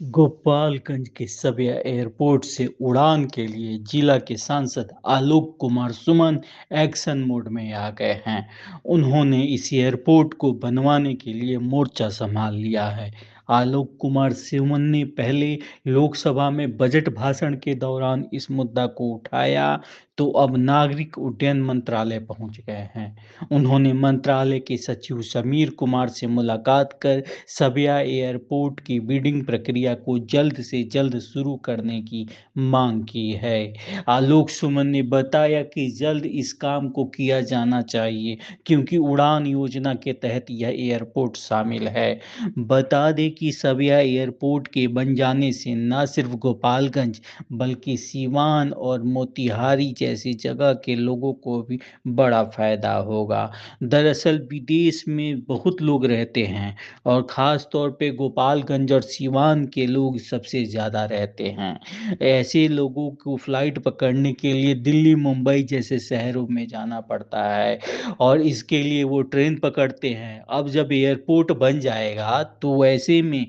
गोपालगंज के सबिया एयरपोर्ट से उड़ान के लिए जिला के सांसद आलोक कुमार सुमन एक्शन मोड में आ गए हैं। उन्होंने इस एयरपोर्ट को बनवाने के लिए मोर्चा संभाल लिया है। आलोक कुमार सुमन ने पहले लोकसभा में बजट भाषण के दौरान इस मुद्दा को उठाया, तो अब नागरिक उड्डयन मंत्रालय पहुंच गए हैं। उन्होंने मंत्रालय के सचिव समीर कुमार से मुलाकात कर सबिया एयरपोर्ट की बिडिंग प्रक्रिया को जल्द से जल्द शुरू करने की मांग की है। आलोक सुमन ने बताया कि जल्द इस काम को किया जाना चाहिए, क्योंकि उड़ान योजना के तहत यह एयरपोर्ट शामिल है। बता दें कि सबिया एयरपोर्ट के बन जाने से न सिर्फ गोपालगंज बल्कि सीवान और मोतिहारी जैसी जगह के लोगों को भी बड़ा फायदा होगा। दरअसल विदेश में बहुत लोग रहते हैं और ख़ास तौर पे गोपालगंज और सिवान के लोग सबसे ज़्यादा रहते हैं। ऐसे लोगों को फ्लाइट पकड़ने के लिए दिल्ली, मुंबई जैसे शहरों में जाना पड़ता है और इसके लिए वो ट्रेन पकड़ते हैं। अब जब एयरपोर्ट बन जाएगा तो ऐसे में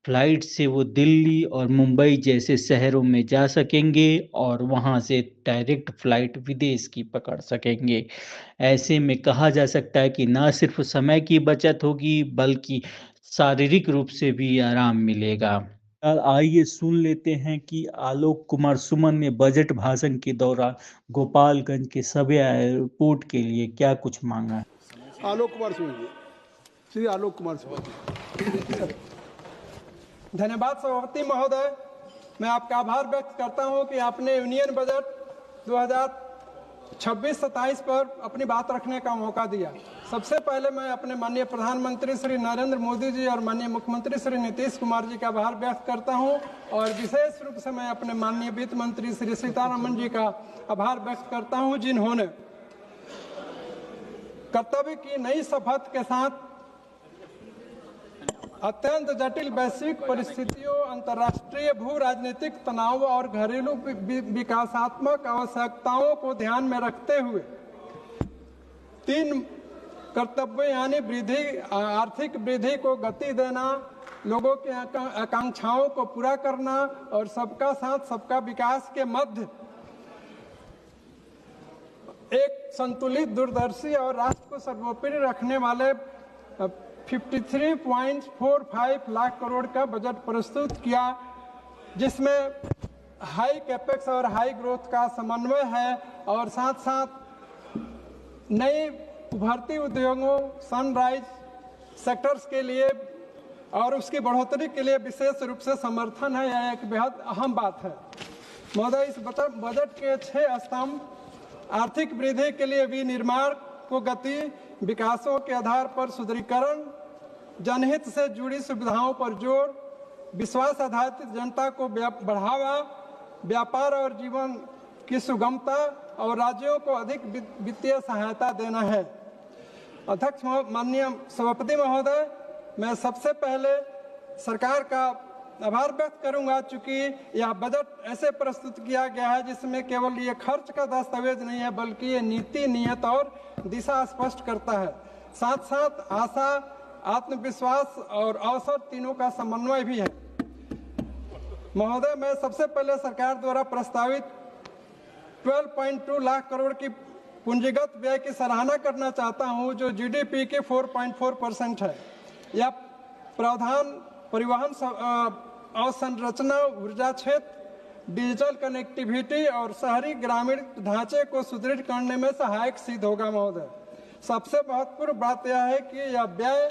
फ्लाइट से वो दिल्ली और मुंबई जैसे शहरों में जा सकेंगे और वहाँ से डायरेक्ट फ्लाइट विदेश की पकड़ सकेंगे। ऐसे में कहा जा सकता है कि ना सिर्फ समय की बचत होगी बल्कि शारीरिक रूप से भी आराम मिलेगा। आइए सुन लेते हैं कि आलोक कुमार सुमन ने बजट भाषण के दौरान गोपालगंज के सभी एयरपोर्ट के लिए क्या कुछ मांगा है। आलोक कुमार सुमन जी, श्री आलोक कुमार सुमन जी। धन्यवाद सभापति महोदय। मैं आपका आभार व्यक्त करता हूं कि आपने यूनियन बजट 2026-27 पर अपनी बात रखने का मौका दिया। सबसे पहले मैं अपने माननीय प्रधानमंत्री श्री नरेंद्र मोदी जी और माननीय मुख्यमंत्री श्री नीतीश कुमार जी का आभार व्यक्त करता हूं और विशेष रूप से मैं अपने माननीय वित्त मंत्री श्री सीतारमण जी का आभार व्यक्त करता हूं, जिन्होंने कर्तव्य की नई शपथ के साथ अत्यंत जटिल वैश्विक परिस्थितियों, अंतर्राष्ट्रीय भू राजनीतिक तनाव और घरेलू विकासात्मक आवश्यकताओं को ध्यान में रखते हुए 3 कर्तव्य यानी वृद्धि, आर्थिक वृद्धि को गति देना, लोगों की आकांक्षाओं को पूरा करना और सबका साथ सबका विकास के मध्य एक संतुलित, दूरदर्शी और राष्ट्र को सर्वोपरि रखने वाले 53.45 लाख करोड़ का बजट प्रस्तुत किया, जिसमें हाई कैपेक्स और हाई ग्रोथ का समन्वय है और साथ साथ नई उभरती उद्योगों, सनराइज सेक्टर्स के लिए और उसकी बढ़ोतरी के लिए विशेष रूप से समर्थन है। यह एक बेहद अहम बात है महोदय। इस बजट के 6 स्तंभ आर्थिक वृद्धि के लिए विनिर्माण को गति, विकासों के आधार पर सुदृढ़ीकरण, जनहित से जुड़ी सुविधाओं पर जोर, विश्वास आधारित जनता को बढ़ावा, व्यापार और जीवन की सुगमता और राज्यों को अधिक वित्तीय सहायता देना है। अध्यक्ष माननीय सभापति महोदय, मैं सबसे पहले सरकार का आभार व्यक्त करूंगा, चूंकि यह बजट ऐसे प्रस्तुत किया गया है जिसमें केवल ये खर्च का दस्तावेज नहीं है बल्कि ये नीति, नियत और दिशा स्पष्ट करता है। साथ साथ आशा, आत्मविश्वास और अवसर तीनों का समन्वय भी है। महोदय, मैं सबसे पहले सरकार द्वारा प्रस्तावित 12.2 लाख करोड़ की पूंजीगत व्यय की सराहना करना चाहता हूं, जो जीडीपी के 4.4% है। यह प्रावधान परिवहन अवसंरचना, ऊर्जा क्षेत्र, डिजिटल कनेक्टिविटी और शहरी ग्रामीण ढांचे को सुदृढ़ करने में सहायक सिद्ध होगा। महोदय, सबसे महत्वपूर्ण बात यह है कि यह व्यय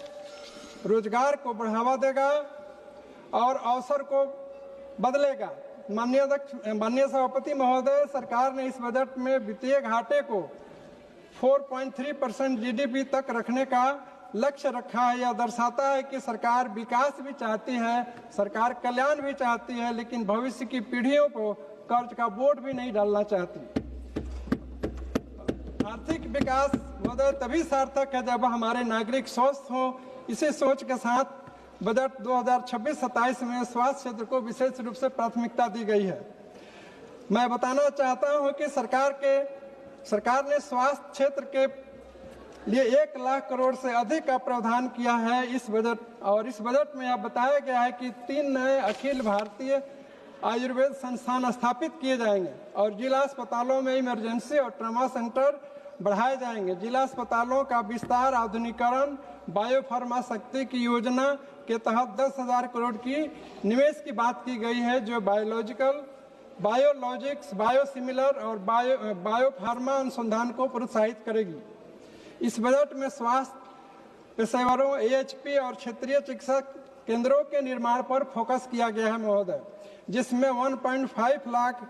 रोजगार को बढ़ावा देगा और अवसर को बदलेगा। माननीय सभापति महोदय, सरकार ने इस बजट में वित्तीय घाटे को 4.3% जीडीपी तक रखने का लक्ष्य रखा है। यह दर्शाता है कि सरकार विकास भी चाहती है, सरकार कल्याण भी चाहती है, लेकिन भविष्य की पीढ़ियों को कर्ज का बोझ भी नहीं डालना चाहती। आर्थिक विकास महोदय तभी सार्थक है जब हमारे नागरिक स्वस्थ हों। इसी सोच के साथ बजट 2026-27 में स्वास्थ्य क्षेत्र को विशेष रूप से प्राथमिकता दी गई है। मैं बताना चाहता हूं कि सरकार ने स्वास्थ्य क्षेत्र के लिए 1 लाख करोड़ से अधिक का प्रावधान किया है इस बजट। और इस बजट में यह बताया गया है कि 3 नए अखिल भारतीय आयुर्वेद संस्थान स्थापित किए जाएंगे और जिला अस्पतालों में इमरजेंसी और ट्रॉमा सेंटर बढ़ाए जाएंगे। जिला अस्पतालों का विस्तार, आधुनिकीकरण, बायोफार्मा शक्ति की योजना के तहत 10,000 करोड़ की निवेश की बात की गई है, जो बायोलॉजिकल, बायोलॉजिक्स, बायोसिमिलर और बायोफार्मा अनुसंधान को प्रोत्साहित करेगी। इस बजट में स्वास्थ्य पेशेवरों, एएचपी और क्षेत्रीय चिकित्सक केंद्रों के निर्माण पर फोकस किया गया है महोदय, जिसमें 1.5 लाख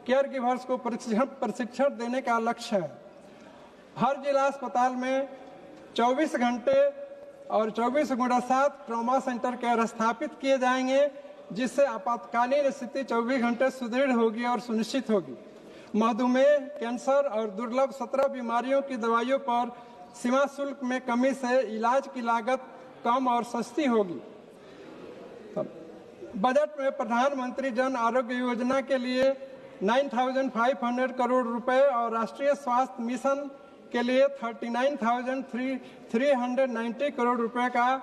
केयर गिवर्स को प्रशिक्षण देने का लक्ष्य है। हर जिला अस्पताल में 24 घंटे और 24/7 ट्रॉमा सेंटर केयर स्थापित किए जाएंगे, जिससे आपातकालीन स्थिति 24 घंटे सुदृढ़ होगी और सुनिश्चित होगी। मधुमेह, कैंसर और दुर्लभ 17 बीमारियों की दवाइयों पर सीमा शुल्क में कमी से इलाज की लागत कम और सस्ती होगी। बजट में प्रधानमंत्री जन आरोग्य योजना के लिए 9,500 करोड़ रुपए और राष्ट्रीय स्वास्थ्य मिशन के लिए 39,390 करोड़ रुपए का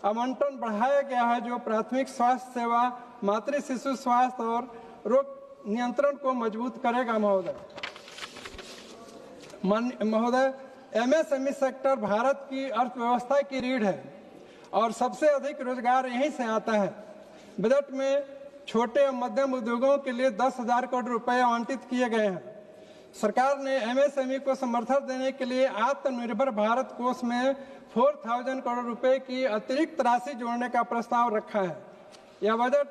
आवंटन बढ़ाया गया है, जो प्राथमिक स्वास्थ्य सेवा, मातृ शिशु स्वास्थ्य और रोग नियंत्रण को मजबूत करेगा। महोदय, एमएसएमई सेक्टर भारत की अर्थव्यवस्था की रीढ़ है और सबसे अधिक रोजगार यहीं से आता है। बजट में छोटे और मध्यम उद्योगों के लिए 10,000 करोड़ रुपए आवंटित किए गए हैं। सरकार ने एमएसएमई को समर्थन देने के लिए आत्मनिर्भर भारत कोष में 4,000 करोड़ रुपए की अतिरिक्त राशि जोड़ने का प्रस्ताव रखा है। यह बजट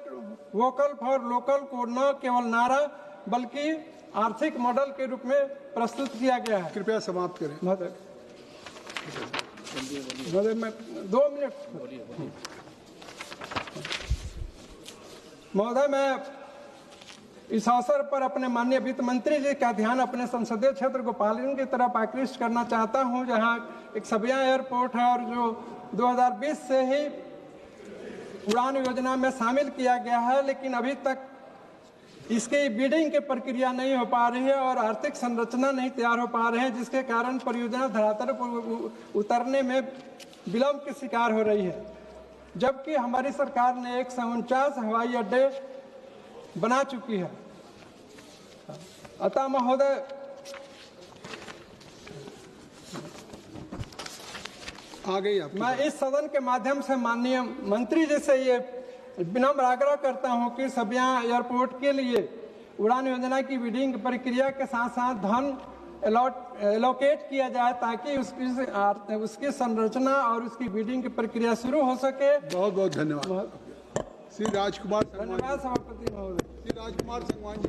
वोकल फॉर लोकल को न केवल नारा बल्कि आर्थिक मॉडल के रूप में प्रस्तुत किया गया है। कृपया समाप्त करें। महोदय, मैं 2 मिनट। महोदय, मैं इस अवसर पर अपने माननीय वित्त मंत्री जी का ध्यान अपने संसदीय क्षेत्र गोपालगंज की तरफ आकृष्ट करना चाहता हूं, जहां एक सबिया एयरपोर्ट है और जो 2020 से ही उड़ान योजना में शामिल किया गया है, लेकिन अभी तक इसकी बिडिंग की प्रक्रिया नहीं हो पा रही है और आर्थिक संरचना नहीं तैयार हो पा रहे हैं, जिसके कारण परियोजना धरातल पर उतरने में विलंब की शिकार हो रही है। जबकि हमारी सरकार ने 149 हवाई अड्डे बना चुकी है। अतः महोदय, आ गई आप। मैं इस सदन के माध्यम से माननीय मंत्री जी से ये विनम्र आग्रह करता हूं कि सबिया एयरपोर्ट के लिए उड़ान योजना की बिडिंग प्रक्रिया के साथ साथ धन एलोकेट किया जाए, ताकि उसकी संरचना और उसकी बिडिंग की प्रक्रिया शुरू हो सके। बहुत बहुत धन्यवाद। श्री राजकुमार धन्यवाद सभापति महोदय। श्री राजकुमार संगवान जी।